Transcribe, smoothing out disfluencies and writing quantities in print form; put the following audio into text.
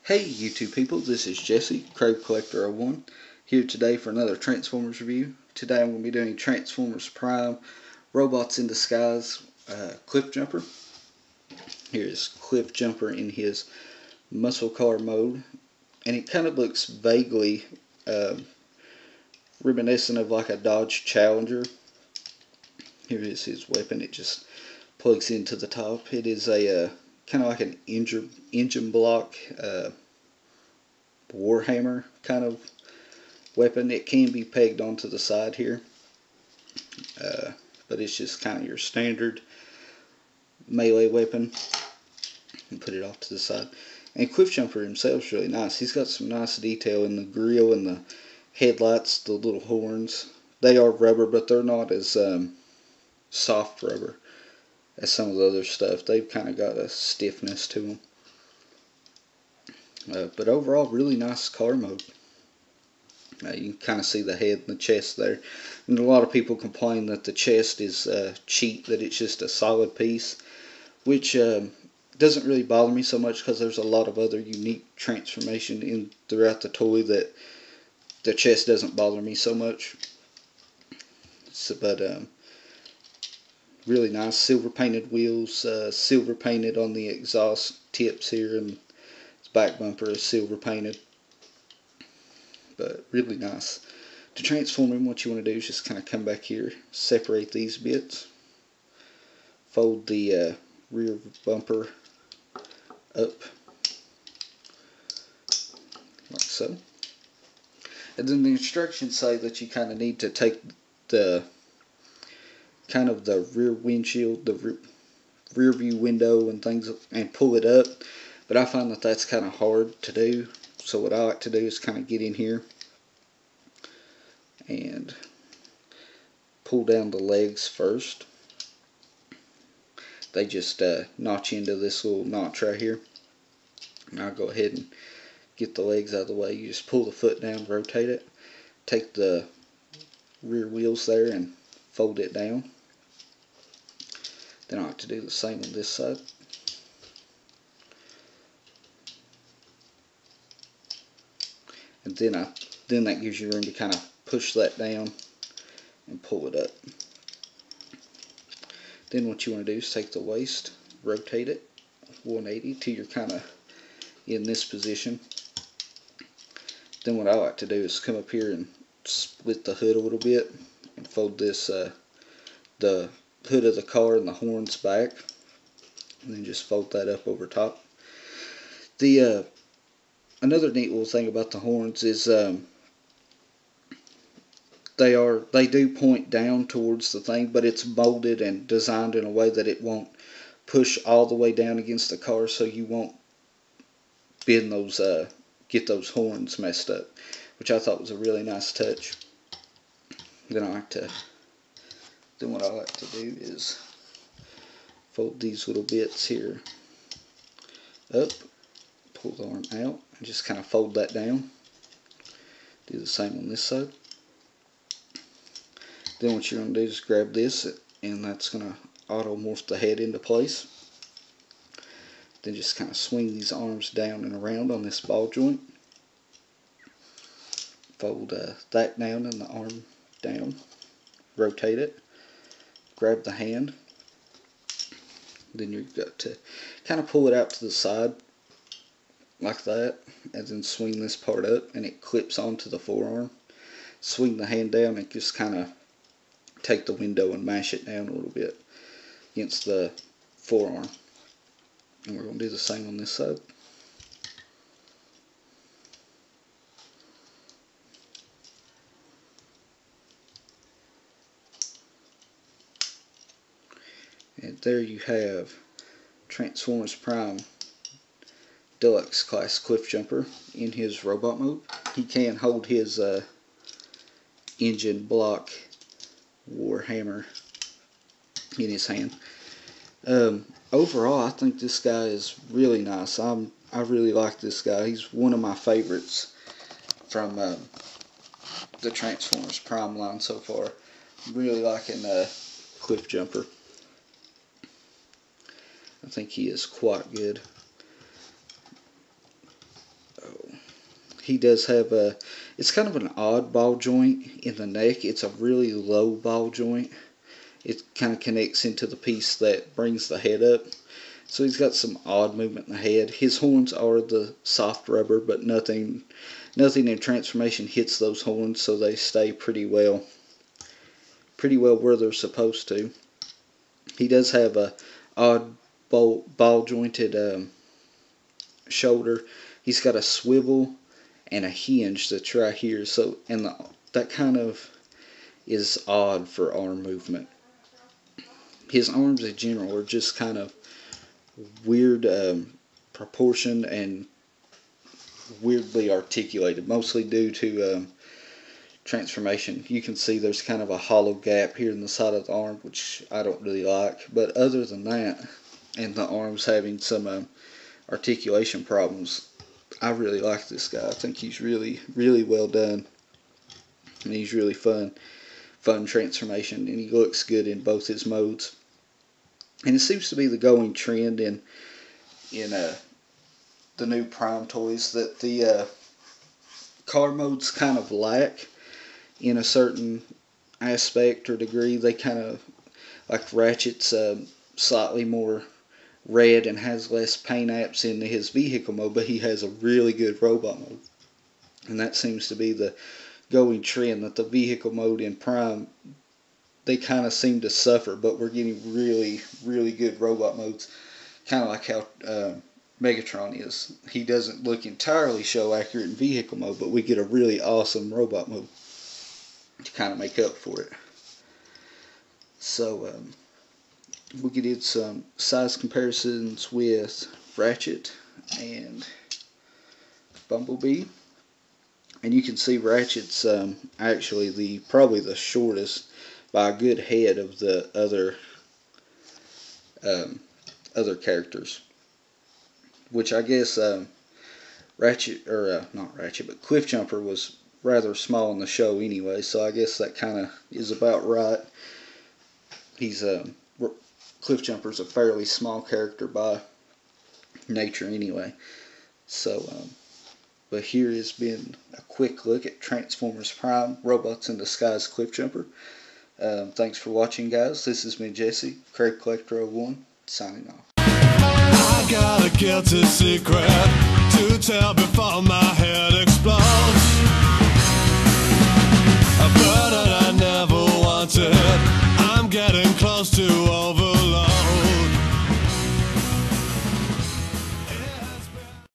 Hey YouTube people, this is Jesse, Crave Collector 01, here today for another Transformers review. Today I'm going to be doing Transformers Prime, Robots in Disguise, Cliffjumper. Here's Cliffjumper in his muscle car mode, and it kind of looks vaguely reminiscent of like a Dodge Challenger. Here is his weapon, it just plugs into the top. It is a kind of like an engine block Warhammer kind of weapon. It can be pegged onto the side here, but it's just kind of your standard melee weapon. And put it off to the side. And Cliffjumper himself is really nice. He's got some nice detail in the grill and the headlights, the little horns. They are rubber, but they're not as soft rubber as some of the other stuff. They've kind of got a stiffness to them. But overall, really nice car mode. You can kind of see the head and the chest there. And a lot of people complain that the chest is cheap, that it's just a solid piece, which doesn't really bother me so much because there's a lot of other unique transformation throughout the toy that the chest doesn't bother me so much. But really nice silver painted wheels, silver painted on the exhaust tips here, and its back bumper is silver painted. But really nice. To transform him, what you want to do is just kind of come back here, separate these bits, fold the rear bumper up like so, and then the instructions say that you kind of need to take the rear windshield, the rear view window and things, and pull it up, but I find that that's kind of hard to do. So what I like to do is kind of get in here and pull down the legs first. They just notch into this little notch right here. And I'll go ahead and get the legs out of the way. You just pull the foot down, rotate it, take the rear wheels there and fold it down. Then I like to do the same on this side. And then that gives you room to kind of push that down and pull it up. Then what you want to do is take the waist, rotate it 180 till you're kind of in this position. Then what I like to do is come up here and split the hood a little bit and fold this the hood of the car and the horns back, and then just fold that up over top. The another neat little thing about the horns is they do point down towards the thing, but it's molded and designed in a way that it won't push all the way down against the car, so you won't bend those get those horns messed up, which I thought was a really nice touch. Then what I like to do is fold these little bits here up, pull the arm out, and just kind of fold that down. Do the same on this side. Then what you're going to do is grab this, and that's going to auto morph the head into place. Then just kind of swing these arms down and around on this ball joint. Fold that down and the arm down. Rotate it. Grab the hand. Then you've got to kind of pull it out to the side like that, and then swing this part up, and it clips onto the forearm. Swing the hand down and just kind of take the window and mash it down a little bit against the forearm. And we're going to do the same on this side. And there you have Transformers Prime Deluxe Class Cliffjumper in his robot mode. He can hold his engine block Warhammer in his hand. Overall, I think this guy is really nice. I really like this guy. He's one of my favorites from the Transformers Prime line so far. I'm really liking Cliffjumper. I think he is quite good. He does have a, it's kind of an odd ball joint in the neck. It's a really low ball joint. It kind of connects into the piece that brings the head up. So he's got some odd movement in the head. His horns are the soft rubber, but nothing in transformation hits those horns, so they stay pretty well where they're supposed to. He does have a odd ball jointed shoulder. He's got a swivel and a hinge that's right here. So, and that kind of is odd for arm movement. His arms in general are just kind of weird proportioned and weirdly articulated, mostly due to transformation. You can see there's kind of a hollow gap here in the side of the arm, which I don't really like. But other than that, and the arms having some articulation problems, I really like this guy. I think he's really well done, and he's really fun transformation, and he looks good in both his modes. And it seems to be the going trend in the new Prime toys that the car modes kind of lack in a certain aspect or degree. They kind of, like Ratchet's slightly more red and has less paint apps in his vehicle mode, but he has a really good robot mode. And that seems to be the going trend, that the vehicle mode in Prime, they kind of seem to suffer, but we're getting really good robot modes, kind of like how Megatron is. He doesn't look entirely show accurate in vehicle mode, but we get a really awesome robot mode to kind of make up for it. So we did some size comparisons with Ratchet and Bumblebee, and you can see Ratchet's actually probably the shortest by a good head of the other characters, which I guess Ratchet, or not Ratchet, but Cliffjumper was rather small in the show anyway, so I guess that kind of is about right. He's Cliffjumper's a fairly small character by nature anyway. So, but here has been a quick look at Transformers Prime Robots in Disguise Cliffjumper. Thanks for watching, guys. This has been Jesse, Craig Collector 01, signing off. I got a guilty secret to tell before my head explodes. A burden I never wanted, I'm getting close to over.